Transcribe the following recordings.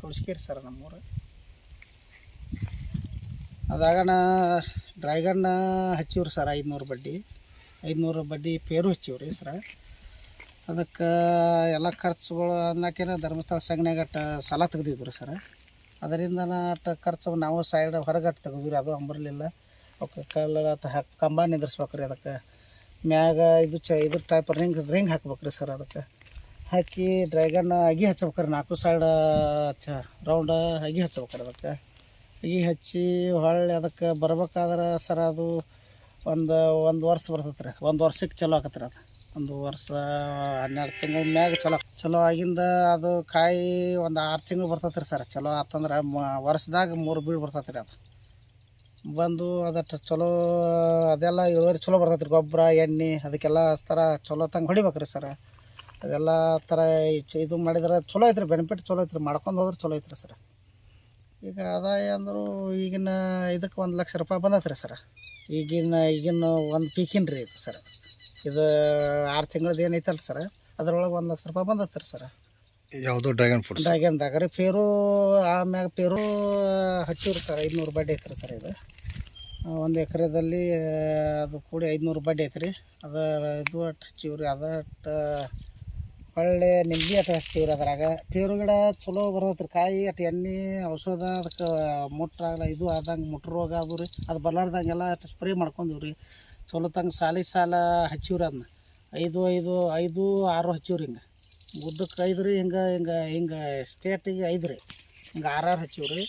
ತುಳಸಿಕೇರಿ sir ನಮ್ಮೂರು. ಅದಾಗಣ dragon ಹಚ್ಚಿವ್ರಿ sir 500 ಬಡ್ಡಿ ಪೇರು ಹಚ್ಚಿವ್ರಿ ಸರ. ಅದಕ್ಕೆ ಎಲ್ಲ ಖರ್ಚುಗಳು ಅನ್ನೋಕೇನ ಧರ್ಮಸ್ಥಳ ಸಂಘನಾಗಟ್ಟ ಸಾಲ ತೆಗ್ದಿದ್ವಿ ಸರ. ಅದರಿಂದ ಅಷ್ಟು ಖರ್ಚು ನಾವು ಸೈಡ್ ಹೊರಗಟ್ಟು ತೆಗೆದ್ವಿ, ಅದು ಅಂಬರ್ಲಿಲ್ಲ. ಅವಕ್ಕೆ ಕಂಬ ನಿಂದ್ರಿಸ್ಬೇಕ್ರಿ. ಅದಕ್ಕೆ ಮ್ಯಾಗ ಇದು ಟೈಪ್ ರಿಂಗ್ ಹಾಕ್ಬೇಕ್ರಿ ಸರ್. ಅದಕ್ಕೆ ಹಾಕಿ ಡ್ರ್ಯಾಗನ್ ಅಗಿ ಹಚ್ಬೇಕ್ರಿ, 4 ಸೈಡ್ ರೌಂಡ್ ಅಗಿ ಹಚ್ಬೇಕ್ರಿ. ಅದಕ್ಕೆ ಅಗಿ ಹಚ್ಚಿ ಹೊಳ್ಳಿ ಅದಕ್ಕೆ ಬರ್ಬೇಕಾದ್ರೆ ಸರ್ ಅದು ಒಂದು ವರ್ಷ ಬರ್ತೈತೆ ರೀ. 1 ವರ್ಷಕ್ಕೆ ಚಲೋ ಆಕತ್ರಿ. ಅದು 1 ವರ್ಷ 12 ತಿಂಗಳ ಮ್ಯಾಗ ಚಲೋ ಆಗಿಂದ ಅದು ಕಾಯಿ 6 ತಿಂಗಳು ಬರ್ತೈತೆ ರೀ ಸರ್. ಚಲೋ ಆತಂದ್ರೆ ವರ್ಷದಾಗ 3 ಬೀಳು ಬರ್ತೈತೆ ರೀ. ಅದು ಬಂದು ಅದಷ್ಟು ಚಲೋ ಅದೆಲ್ಲ ಇಳುವರಿ ಚಲೋ ಬರ್ತೈತೆ ರೀ. ಗೊಬ್ಬರ ಎಣ್ಣೆ ಅದಕ್ಕೆಲ್ಲ ಥರ ಚಲೋ ತಂಗೆ ಹೊಡಿಬೇಕ್ರಿ ಸರ್. ಅದೆಲ್ಲ ಥರ ಇದು ಮಾಡಿದ್ರೆ ಚಲೋ ಐತ್ರಿ, ಬೆನಿಫಿಟ್ ಚಲೋ ಐತ್ರಿ. ಮಾಡ್ಕೊಂಡು ಹೋದ್ರೆ ಚಲೋ ಐತ್ರಿ ಸರ್. ಈಗ ಆದಾಯ ಅಂದರೂ ಈಗಿನ ಇದಕ್ಕೆ 1 ಲಕ್ಷ ರೂಪಾಯಿ ಬಂದೈತೆ ರೀ ಸರ್. ಈಗಿನ ಒಂದು ಪೀಕಿನ ರೀ ಇದು ಸರ್. ಇದು 6 ತಿಂಗಳದ್ದು ಏನೈತಲ್ಲ ಸರ್, ಅದ್ರೊಳಗೆ 1 ಲಕ್ಷ ರೂಪಾಯಿ ಬಂದೈತೆ ರೀ ಸರ್. ಯಾವುದು ಡ್ರ್ಯಾಗನ್ದಾಗ ರೀ ಪೇರು. ಆಮ್ಯಾಗ ಪೇರು ಹಚ್ಚಿವ್ರಿ ಸರ್. 500 ಬಡ್ಡಿ ಐತ್ರಿ ಸರ್. ಇದು 1 ಎಕರೆದಲ್ಲಿ ಅದು ಕೂಡಿ 500 ಬಡ್ಡಿ ಐತ್ರಿ. ಅದು ಇದು ಅಟ್ಟು ಹಚ್ಚಿವ್ರಿ. ಅದಟ್ಟು ಒಳ್ಳೆ ನಿಂಬೆ ಅಟ್ಟು ಹಚ್ಚಿವ್ರಿ. ಅದ್ರಾಗ ಪೇರು ಗಿಡ ಚಲೋ ಬರ್ತೈತೆ ರೀ. ಕಾಯಿ ಅಟ್ಟು ಎಣ್ಣೆ ಔಷಧ ಅದಕ್ಕೆ ಮುಟ್ಟಾಗಲ್ಲ ಇದು ಆದಂಗೆ ಮುಟ್ಟ ರೋಗ ಅದು ರೀ. ಅದು ಬರ್ಲಾರ್ದಂಗೆಲ್ಲ ಅಷ್ಟು ಸ್ಪ್ರೇ ಮಾಡ್ಕೊಂಡಿವ್ರಿ ರೀ. ಚಲೋ ತಂಗೆ ಸಾಲ ಹಚ್ಚಿವ್ರಿ. ಅದನ್ನ 5, 6 ಹಚ್ಚಿವ್ರಿ. ಹಿಂಗೆ ಉದ್ದಕ್ಕೆ 5 ರೀ. ಹಿಂಗೆ ಸ್ಟೇಟಿಗೆ 5 ರೀ. ಹಿಂಗೆ 6 ಹಚ್ಚಿವ್ರಿ.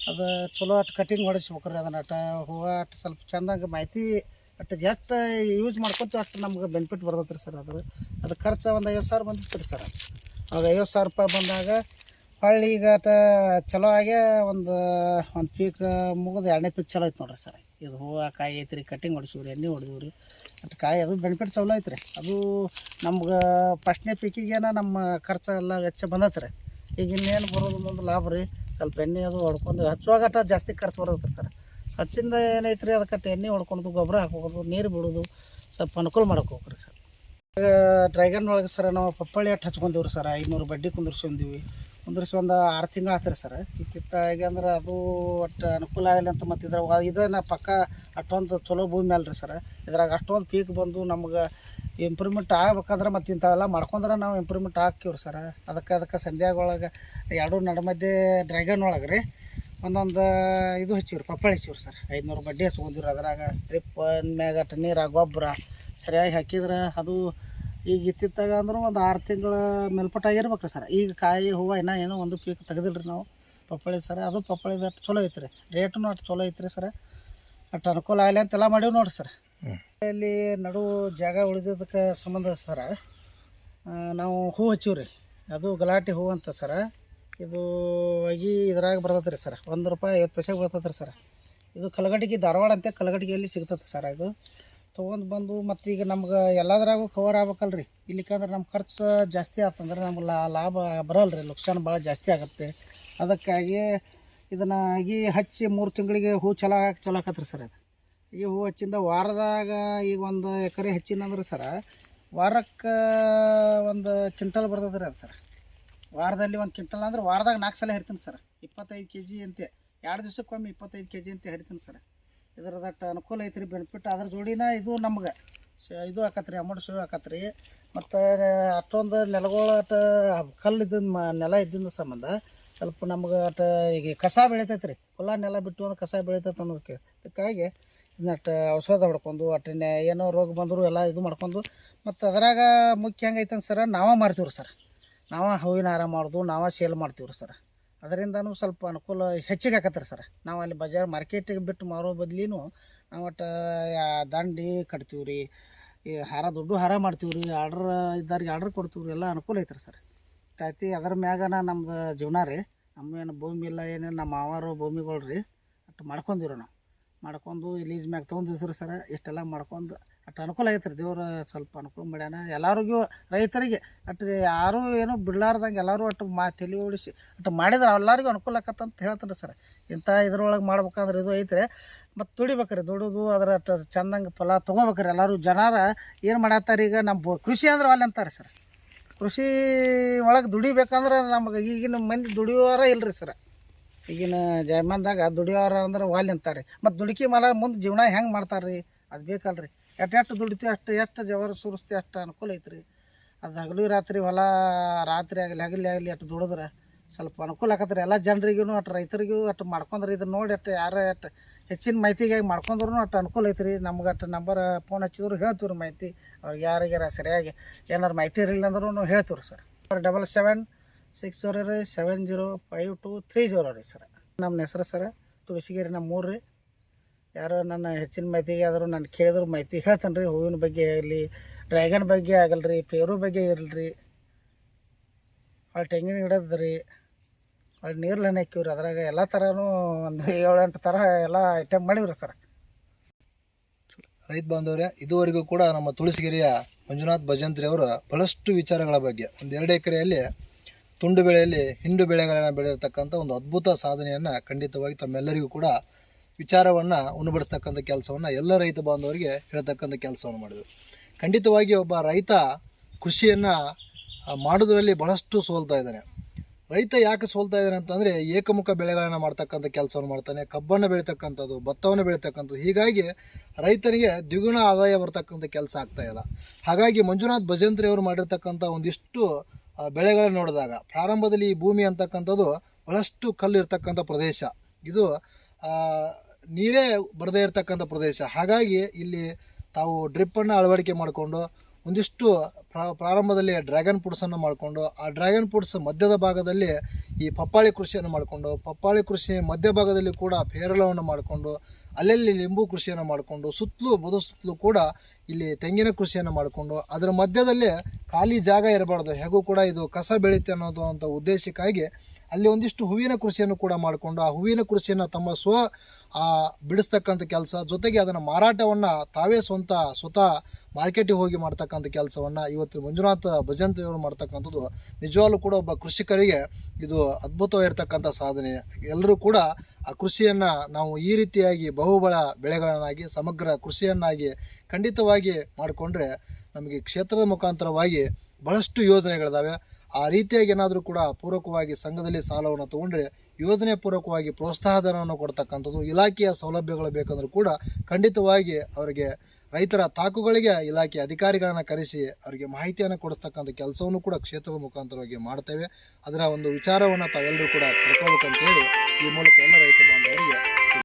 ಅದು ಚಲೋ ಅಷ್ಟು ಕಟಿಂಗ್ ಹೊಡಿಸ್ಬೇಕ್ರಿ. ಅದನ್ನ ಅಟ್ಟು ಹೂವು ಅಷ್ಟು ಸ್ವಲ್ಪ ಚೆಂದಾಗಿ ಮಾಹಿತಿ ಅಷ್ಟು ಎಷ್ಟು ಯೂಸ್ ಮಾಡ್ಕೊತೀವಿ ಅಷ್ಟು ನಮ್ಗೆ ಬೆನಿಫಿಟ್ ಬರ್ತೈತೆ ರೀ ಸರ್. ಅದು ಖರ್ಚು ಒಂದು 50,000 ಬಂದಿತ್ತು ರೀ ಸರ್. ಅವಾಗ 50,000 ರೂಪಾಯಿ ಬಂದಾಗ ಹೊಳ್ಳಿ ಈಗ ಚಲೋ ಆಗೇ ಒಂದು ಪೀಕ್ ಮುಗಿದು 2ನೇ ಪೀಕ್ ಚಲೋ ಐತೆ ನೋಡಿರಿ ಸರ್. ಇದು ಹೂವು ಕಾಯಿ ಐತೆ ರೀ. ಕಟಿಂಗ್ ಹೊಡಿಸಿವ್ರಿ, ಎಣ್ಣೆ ಹೊಡೆದಿವಿ ರೀ. ಅಷ್ಟು ಕಾಯಿ ಅದು ಬೆನಿಫಿಟ್ ಚಲೋ ಐತೆ ರೀ. ಅದು ನಮ್ಗೆ ಫಸ್ಟ್ನೇ ಪೀಕಿಗೇನ ನಮ್ಮ ಖರ್ಚು ಎಲ್ಲ ವೆಚ್ಚ ಬಂದೈತೆ ರೀ. ಈಗ ಇನ್ನೇನು ಬರೋದು ಮುಂದೆ ಲಾಭ ರೀ. ಸ್ವಲ್ಪ ಎಣ್ಣೆ ಅದು ಹೊಡ್ಕೊಂಡು ಹಚ್ಚುವಾಗಟ ಜಾಸ್ತಿ ಖರ್ಚು ಬರುತ್ತೆ ಸರ್. ಹಚ್ಚಿಂದ ಏನೈತೆ ರೀ ಅದಕ್ಕೆ ಎಣ್ಣೆ ಹೊಡ್ಕೊಳೋದು, ಗೊಬ್ಬರ ಹಾಕೋದು, ನೀರು ಬಿಡೋದು, ಸ್ವಲ್ಪ ಅನುಕೂಲ ಮಾಡಕ್ಕೆ ಹೋಗ್ರಿ ಸರ್. ಈಗ ಡ್ರ್ಯಾಗನ್ ಒಳಗೆ ಸರ್ ನಾವು ಪಪ್ಪಾಳಿ ಅಟ್ಟು ಹಚ್ಕೊಂಡಿವ್ರಿ ಸರ್. 500 ಬಡ್ಡಿ ಕುಂದಿರ್ಸ್ಕೊಂಡಿವಿ. ಕುಂದಿರ್ಸಿ ಒಂದು 6 ತಿಂಗಳು ಆಗ್ತಾರೆ ಸರ್. ಇತ್ತಿತ್ತಾಗಿ ಅಂದ್ರೆ ಅದು ಒಟ್ಟು ಅನುಕೂಲ ಆಗಲಿ ಅಂತ. ಮತ್ತು ಇದನ್ನ ಪಕ್ಕ ಅಷ್ಟೊಂದು ಚಲೋ ಭೂಮಿ ಅಲ್ಲ ರೀ ಸರ್. ಇದ್ರಾಗ ಅಷ್ಟೊಂದು ಪೀಕ್ ಬಂದು ನಮ್ಗೆ ಇಂಪ್ರೂವ್ಮೆಂಟ್ ಆಗ್ಬೇಕಾದ್ರೆ ಮತ್ತು ಇಂಥವೆಲ್ಲ ಮಾಡ್ಕೊಂಡ್ರೆ ನಾವು ಇಂಪ್ರೂವ್ಮೆಂಟ್ ಹಾಕಿವ್ರಿ ಸರ್. ಅದಕ್ಕೆ ಸಂಧ್ಯಾಗ ಒಳಗೆ 2 ನಡುಮಧ್ಯೆ ಡ್ರ್ಯಾಗನ್ ಒಳಗೆ ರೀ ಒಂದೊಂದು ಇದು ಹಚ್ಚಿವ್ರಿ, ಪಪ್ಪಾಳಿ ಹಚ್ಚಿವ್ರಿ ಸರ್. 500 ಬಡ್ಡಿ ಹಚ್ಕೊಂಡಿವ್ರಿ. ಅದ್ರಾಗ ಡ್ರಿಪ್ ಮ್ಯಾಗ ಅಷ್ಟು ನೀರು ಗೊಬ್ಬರ ಸರಿಯಾಗಿ ಹಾಕಿದ್ರೆ ಅದು ಈಗ ಇತ್ತಿತ್ತಾಗ ಅಂದ್ರೆ ಒಂದು 6 ತಿಂಗಳ ಮೇಲ್ಪಟ್ಟಾಗಿರ್ಬೇಕು ರೀ ಸರ್. ಈಗ ಕಾಯಿ ಹೂವು ಏನೋ ಒಂದು ಪೀಕ್ ತೆಗೆದಿಲ್ಲ ರೀ ನಾವು ಪಪ್ಪಾಳಿ ಸರ್. ಅದು ಪಪ್ಪಾಳಿದು ಅಷ್ಟು ಚಲೋ ಐತ್ರಿ. ರೇಟೂ ಅಷ್ಟು ಚಲೋ ಐತ್ರಿ ಸರ್. ಅಷ್ಟು ಅನುಕೂಲ ಆಗಲಿ ಅಂತೆಲ್ಲ ಮಾಡೀವಿ ನೋಡಿರಿ ಸರ್. ಇಲ್ಲಿ ನಡು ಜಾಗ ಉಳಿದಿದ್ದಕ್ಕೆ ಸಂಬಂಧ ಸರ ನಾವು ಹೂ ಹಚ್ಚಿವ್ರಿ. ಅದು ಗಲಾಟೆ ಹೂ ಅಂತ ಸರ. ಇದು ಇದ್ರಾಗ ಬರ್ತೈತೆ ರೀ ಸರ್. ₹1.50 ಬರ್ತೈತೆ ರೀ ಸರ್. ಇದು ಕಲಗಟ್ಟಿಗೆ ಧಾರವಾಡ ಅಂತ ಕಲಗಟ್ಟಿಗೆಯಲ್ಲಿ ಸಿಗ್ತೈತೆ ಸರ್. ಇದು ತೊಗೊಂಡು ಬಂದು ಮತ್ತು ಈಗ ನಮ್ಗೆ ಎಲ್ಲದ್ರಾಗೂ ಕವರ್ ಆಗ್ಬೇಕಲ್ರಿ. ಇಲ್ಲಿಕಂದ್ರೆ ನಮ್ಮ ಖರ್ಚು ಜಾಸ್ತಿ ಆತಂದ್ರೆ ನಮ್ಗೆ ಲಾಭ ಬರಲ್ಲ ರೀ. ನುಕ್ಸಾನ್ ಭಾಳ ಜಾಸ್ತಿ ಆಗುತ್ತೆ. ಅದಕ್ಕಾಗಿ ಇದನ್ನು ಹಚ್ಚಿ 3 ತಿಂಗಳಿಗೆ ಹೂ ಚಲೋ ಆಕತ್ರಿ ಸರ್. ಅದು ಈ ಹೂ ಹಚ್ಚಿಂದ ವಾರದಾಗ ಈಗ 1 ಎಕರೆ ಹಚ್ಚಿನಂದ್ರೆ ಸರ ವಾರಕ್ಕೆ 1 ಕ್ವಿಂಟಲ್ ಬರ್ತದೆ ರೀ ಅದು ಸರ್. ವಾರದಲ್ಲಿ 1 ಕ್ವಿಂಟಲ್ ಅಂದ್ರೆ ವಾರದಾಗ 4 ಸಲ ಹರಿತೀನಿ ಸರ್. 25 kg ಅಂತೆ 2 ದಿವ್ಸಕ್ಕೊಮ್ಮೆ 25 kg ಅಂತ ಹರಿತೀನಿ ಸರ್. ಇದ್ರದಟ್ಟು ಅನುಕೂಲ ಐತ್ರಿ, ಬೆನಿಫಿಟ್. ಅದ್ರ ಜೋಡಿನ ಇದು ನಮ್ಗೆ ಇದು ಆಕತ್ರಿ, ಅಮೌಂಟ್ ಸೇವ್ ಆಕತ್ರಿ. ಮತ್ತು ಅಷ್ಟೊಂದು ನೆಲಗಳು ಅಷ್ಟು ಕಲ್ಲಿದ್ದ ನೆಲ ಇದ್ದಿಂದ ಸಂಬಂಧ ಸ್ವಲ್ಪ ನಮ್ಗೆ ಅಷ್ಟು ಈಗ ಕಸ ಬೆಳಿತೈತೆ ರೀ. ಹೊಲ ನೆಲ ಬಿಟ್ಟು ಒಂದು ಕಸ ಬೆಳಿತೈತೆ ಅನ್ನೋದಕ್ಕೆ. ಅದಕ್ಕಾಗಿ ಇದನ್ನಟ್ಟು ಔಷಧ ಹೊಡ್ಕೊಂಡು ಅಟ್ಟನ್ನೇ ಏನೋ ರೋಗ ಬಂದರೂ ಎಲ್ಲ ಇದು ಮಾಡ್ಕೊಂಡು ಮತ್ತು ಅದ್ರಾಗ ಮುಖ್ಯ ಹೆಂಗೈತೆ ಸರ್, ನಾವೇ ಮಾರ್ತೀವಿ ರೀ ಸರ್. ನಾವೇ ಹೂವಿನ ಹಾರ ಮಾಡೋದು, ನಾವೇ ಸೇಲ್ ಮಾಡ್ತೀವಿ ರೀ ಸರ್. ಅದರಿಂದನೂ ಸ್ವಲ್ಪ ಅನುಕೂಲ ಹೆಚ್ಚಿಗೆ ಆಕತ್ರಿ ಸರ್. ನಾವು ಅಲ್ಲಿ ಬಜಾರ್ ಮಾರ್ಕೆಟಿಗೆ ಬಿಟ್ಟು ಮಾರೋ ಬದ್ಲಿನೂ ನಾವು ಒಟ್ಟು ದಂಡಿ ಕಟ್ತೀವಿ ರೀ. ಈ ದೊಡ್ಡ ಹಾರ ಮಾಡ್ತೀವಿ ರೀ. ಆರ್ಡ್ರ್ ಇದ್ದವ್ರಿಗೆ ಆರ್ಡ್ರ್ ಕೊಡ್ತೀವಿ ರೀ. ಎಲ್ಲ ಅನುಕೂಲ ಐತ್ರಿ ಸರ್. ಆಯ್ತು ಅದ್ರ ಮ್ಯಾಗನ ನಮ್ದು ಜೀವನ ರೀ. ನಮ್ಮೇನು ಭೂಮಿ ಇಲ್ಲ, ಏನೇನು ನಮ್ಮ ಮಾವಾರು ಭೂಮಿಗಳು ರೀ. ಅಷ್ಟು ಮಾಡ್ಕೊಂಡಿವ್ರಿ ನಾವು. ಮಾಡ್ಕೊಂಡು ಲೀಸ್ ಮ್ಯಾಗ ತೊಗೊಂಡಿದ್ರಿ ಸರ್. ಇಷ್ಟೆಲ್ಲ ಮಾಡ್ಕೊಂಡು ಅಷ್ಟು ಅನುಕೂಲ ಆಗೈತೆ ರೀ. ದೇವ್ರು ಸ್ವಲ್ಪ ಅನುಕೂಲ ಮಾಡ್ಯಾನ ಎಲ್ಲರಿಗೂ, ರೈತರಿಗೆ. ಅಟ್ಟು ಯಾರೂ ಏನೋ ಬಿಡ್ಲಾರ್ದಂಗೆ ಎಲ್ಲರೂ ಅಟ್ಟು ತಲೆ ಓಡಿಸಿ ಅಟ್ಟು ಮಾಡಿದ್ರೆ ಎಲ್ಲರಿಗೂ ಅನುಕೂಲ ಆಕತ್ತಂತ ಹೇಳ್ತಾರೆ ರೀ ಸರ್. ಇಂಥ ಇದ್ರೊಳಗೆ ಮಾಡ್ಬೇಕಂದ್ರೆ ಇದು ಐತ್ರಿ. ಮತ್ತು ದುಡಿಬೇಕ್ರಿ. ದುಡಿದು ಅದ್ರ ಅಷ್ಟು ಚಂದಂಗೆ ಫಲ ತೊಗೋಬೇಕ್ರಿ. ಎಲ್ಲರೂ ಜನರ ಏನು ಮಾಡತ್ತಾರೆ ಈಗ ನಮ್ಮ ಕೃಷಿ ಅಂದ್ರೆ ಅಲ್ಲಿ ಅಂತಾರೆ ಸರ್. ಕೃಷಿ ಒಳಗೆ ದುಡಿಬೇಕಂದ್ರೆ ನಮಗೆ ಈಗಿನ ಮಂದಿ ದುಡಿಯೋರ ಇಲ್ರಿ ಸರ. ಈಗಿನ ಜಯಮಾನದಾಗ ದುಡಿಯೋರ ಅಂದ್ರೆ ವಾಲ್ ಅಂತಾರೆ. ಮತ್ತು ದುಡುಕಿ ಮಲ ಮುಂದೆ ಜೀವನ ಹೆಂಗೆ ಮಾಡ್ತಾರೆ ರೀ, ಅದು ಬೇಕಲ್ರಿ. ಎಷ್ಟು ದುಡಿತೀವಿ ಎಷ್ಟು ಜವರ ಸುರಿಸ್ತೀವಿ ಅಷ್ಟು ಅನುಕೂಲ ಐತ್ರಿ. ಅದು ಹಗಲು ರಾತ್ರಿ ಹೊಲ ರಾತ್ರಿ ಆಗಲಿ ಹಗಲಿ ಅಷ್ಟು ದುಡಿದ್ರೆ ಸ್ವಲ್ಪ ಅನುಕೂಲ ಆಕತ್ರಿ. ಎಲ್ಲ ಜನರಿಗೂ ಅಷ್ಟು ರೈತರಿಗೂ ಅಷ್ಟು ಮಾಡ್ಕೊಂಡ್ರಿ. ಇದನ್ನ ನೋಡಿ ಅಷ್ಟು ಯಾರು ಅಷ್ಟು ಹೆಚ್ಚಿನ ಮಾಹಿತಿಗಾಗಿ ಮಾಡ್ಕೊಂಡ್ರು ಅಷ್ಟು ಅನುಕೂಲ ಐತ್ರಿ. ನಮ್ಗೆ ಅಷ್ಟು ನಂಬರ್ ಫೋನ್ ಹಚ್ಚಿದ್ರು ಹೇಳ್ತೀವಿ ರೀ ಮಾಹಿತಿ. ಅವ್ರಿಗೆ ಯಾರಿಗಾರ ಸರಿಯಾಗಿ ಏನಾರು ಮಾಹಿತಿ ಇರಲಿಲ್ಲ ಅಂದ್ರೂ ಹೇಳ್ತೀವಿ ರೀ ಸರ್. 7760705230 ರೀ ಸರ್. ನಮ್ಮ ಹೆಸರು ಸರ ತುಳಸಿಗೇರಿ, ನಮ್ಮ ಊರು ರೀ. ಯಾರೋ ನನ್ನ ಹೆಚ್ಚಿನ ಮಾಹಿತಿಗೆ ಆದರೂ ನಾನು ಕೇಳಿದ್ರು ಮಾಹಿತಿ ಹೇಳ್ತಾನೆ ರೀ. ಹೂವಿನ ಬಗ್ಗೆ ಆಗಲಿ, ಡ್ರ್ಯಾಗನ್ ಬಗ್ಗೆ ಆಗಲ್ರಿ, ಪೇರು ಬಗ್ಗೆ ಇರಲ್ರಿ, ಹೊಳ್ಳಿ ತೆಂಗಿನ ಗಿಡದ ರೀ, ಹೊಳ್ಳಿ ನೀರ್ಲನ್ನ ಹಾಕಿವ್ರಿ. ಅದ್ರಾಗ ಎಲ್ಲ ಥರನೂ ಒಂದು 7-8 ಥರ ಎಲ್ಲ ಐಟಮ್ ಮಾಡಿವ್ರಿ ಸರ್. ರೈತ ಬಾಂಧವರೇ, ಇದುವರೆಗೂ ಕೂಡ ನಮ್ಮ ತುಳಸಿಗೆರೆಯ ಮಂಜುನಾಥ್ ಭಜಂತ್ರಿ ಅವರು ಬಹಳಷ್ಟು ವಿಚಾರಗಳ ಬಗ್ಗೆ, ಒಂದು 2 ಎಕರೆಯಲ್ಲಿ ತುಂಡು ಬೆಳೆಯಲ್ಲಿ ಹಿಂಡು ಬೆಳೆಗಳನ್ನು ಬೆಳೆದಿರ್ತಕ್ಕಂಥ ಒಂದು ಅದ್ಭುತ ಸಾಧನೆಯನ್ನು ಖಂಡಿತವಾಗಿ ತಮ್ಮೆಲ್ಲರಿಗೂ ಕೂಡ ವಿಚಾರವನ್ನು ಉಣಬಡಿಸ್ತಕ್ಕಂಥ ಕೆಲಸವನ್ನು ಎಲ್ಲ ರೈತ ಬಾಂಧವರಿಗೆ ಹೇಳ್ತಕ್ಕಂಥ ಕೆಲಸವನ್ನು ಮಾಡಿದರು. ಖಂಡಿತವಾಗಿ ಒಬ್ಬ ರೈತ ಕೃಷಿಯನ್ನು ಮಾಡೋದ್ರಲ್ಲಿ ಬಹಳಷ್ಟು ಸೋಲ್ತಾ ಇದ್ದಾನೆ. ರೈತ ಯಾಕೆ ಸೋಲ್ತಾ ಇದ್ದಾನೆ ಅಂತಂದರೆ, ಏಕಮುಖ ಬೆಳೆಗಳನ್ನು ಮಾಡ್ತಕ್ಕಂಥ ಕೆಲಸವನ್ನು ಮಾಡ್ತಾನೆ, ಕಬ್ಬನ್ನು ಬೆಳೀತಕ್ಕಂಥದ್ದು, ಭತ್ತವನ್ನು ಬೆಳೀತಕ್ಕಂಥದ್ದು. ಹೀಗಾಗಿ ರೈತನಿಗೆ ದ್ವಿಗುಣ ಆದಾಯ ಬರ್ತಕ್ಕಂಥ ಕೆಲಸ ಆಗ್ತಾಯಿಲ್ಲ. ಹಾಗಾಗಿ ಮಂಜುನಾಥ್ ಭಜಂತ್ರಿ ಅವರು ಮಾಡಿರ್ತಕ್ಕಂಥ ಒಂದಿಷ್ಟು ಬೆಳೆಗಳನ್ನು ನೋಡಿದಾಗ, ಪ್ರಾರಂಭದಲ್ಲಿ ಈ ಭೂಮಿ ಅಂತಕ್ಕಂಥದ್ದು ಬಹಳಷ್ಟು ಕಲ್ಲು ಇರ್ತಕ್ಕಂಥ ಪ್ರದೇಶ, ಇದು ನೀರೇ ಬರದೇ ಇರತಕ್ಕಂಥ ಪ್ರದೇಶ. ಹಾಗಾಗಿ ಇಲ್ಲಿ ತಾವು ಡ್ರಿಪ್ಪನ್ನು ಅಳವಡಿಕೆ ಮಾಡಿಕೊಂಡು ಒಂದಿಷ್ಟು ಪ್ರಾರಂಭದಲ್ಲಿ ಡ್ರ್ಯಾಗನ್ ಫ್ರೂಟ್ಸನ್ನು ಮಾಡಿಕೊಂಡು, ಆ ಡ್ರ್ಯಾಗನ್ ಫ್ರೂಟ್ಸ್ ಮಧ್ಯದ ಭಾಗದಲ್ಲಿ ಈ ಪಪ್ಪಾಳಿ ಕೃಷಿಯನ್ನು ಮಾಡಿಕೊಂಡು, ಪಪ್ಪಾಳಿ ಕೃಷಿ ಮಧ್ಯಭಾಗದಲ್ಲಿ ಕೂಡ ಪೇರಲವನ್ನು ಮಾಡಿಕೊಂಡು, ಅಲ್ಲಲ್ಲಿ ಲಿಂಬು ಕೃಷಿಯನ್ನು ಮಾಡಿಕೊಂಡು, ಬದು ಸುತ್ತಲೂ ಕೂಡ ಇಲ್ಲಿ ತೆಂಗಿನ ಕೃಷಿಯನ್ನು ಮಾಡಿಕೊಂಡು, ಅದರ ಮಧ್ಯದಲ್ಲಿ ಖಾಲಿ ಜಾಗ ಇರಬಾರ್ದು, ಹೇಗೂ ಕೂಡ ಇದು ಕಸ ಬೆಳೀತೆ ಅನ್ನೋದು ಅಂತ ಉದ್ದೇಶಕ್ಕಾಗಿ ಅಲ್ಲಿ ಒಂದಿಷ್ಟು ಹೂವಿನ ಕೃಷಿಯನ್ನು ಕೂಡ ಮಾಡಿಕೊಂಡು, ಆ ಹೂವಿನ ಕೃಷಿಯನ್ನು ತಮ್ಮ ಬಿಡಿಸ್ತಕ್ಕಂಥ ಕೆಲಸ, ಜೊತೆಗೆ ಅದನ್ನು ಮಾರಾಟವನ್ನು ತಾವೇ ಸ್ವತಃ ಮಾರ್ಕೆಟಿಗೆ ಹೋಗಿ ಮಾಡ್ತಕ್ಕಂಥ ಕೆಲಸವನ್ನು ಇವತ್ತು ಮಂಜುನಾಥ್ ಭಜಂತ್ರಿ ಅವರು ಮಾಡ್ತಕ್ಕಂಥದ್ದು ನಿಜವಾಗ್ಲೂ ಕೂಡ ಒಬ್ಬ ಕೃಷಿಕರಿಗೆ ಇದು ಅದ್ಭುತವಾಗಿರ್ತಕ್ಕಂಥ ಸಾಧನೆ. ಎಲ್ಲರೂ ಕೂಡ ಆ ಕೃಷಿಯನ್ನು ನಾವು ಈ ರೀತಿಯಾಗಿ ಬಹುಬಳ ಬೆಳೆಗಳನ್ನಾಗಿ, ಸಮಗ್ರ ಕೃಷಿಯನ್ನಾಗಿ ಖಂಡಿತವಾಗಿ ಮಾಡಿಕೊಂಡ್ರೆ ನಮಗೆ ಕ್ಷೇತ್ರದ ಮುಖಾಂತರವಾಗಿ ಬಹಳಷ್ಟು ಯೋಜನೆಗಳಿದ್ದಾವೆ. ಆ ರೀತಿಯಾಗಿ ಏನಾದರೂ ಕೂಡ ಪೂರಕವಾಗಿ ಸಂಘದಲ್ಲಿ ಸಾಲವನ್ನು ತೊಗೊಂಡ್ರೆ ಯೋಜನೆ ಪೂರ್ವಕವಾಗಿ ಪ್ರೋತ್ಸಾಹಧನವನ್ನು ಕೊಡ್ತಕ್ಕಂಥದ್ದು, ಇಲಾಖೆಯ ಸೌಲಭ್ಯಗಳು ಬೇಕಂದ್ರೂ ಕೂಡ ಖಂಡಿತವಾಗಿ ಅವರಿಗೆ ರೈತರ ತಾಕುಗಳಿಗೆ ಇಲಾಖೆ ಅಧಿಕಾರಿಗಳನ್ನು ಕರೆಸಿ ಅವರಿಗೆ ಮಾಹಿತಿಯನ್ನು ಕೊಡಿಸ್ತಕ್ಕಂಥ ಕೆಲಸವನ್ನು ಕೂಡ ಕ್ಷೇತ್ರದ ಮುಖಾಂತರವಾಗಿ ಮಾಡ್ತೇವೆ. ಅದರ ಒಂದು ವಿಚಾರವನ್ನು ತಾವೆಲ್ಲರೂ ಕೂಡ ತಿಳ್ಕೊಬೇಕಂತೇಳಿ ಈ ಮೂಲಕ ಎಲ್ಲ ರೈತ ಬಾಂಧವರಿಗೆ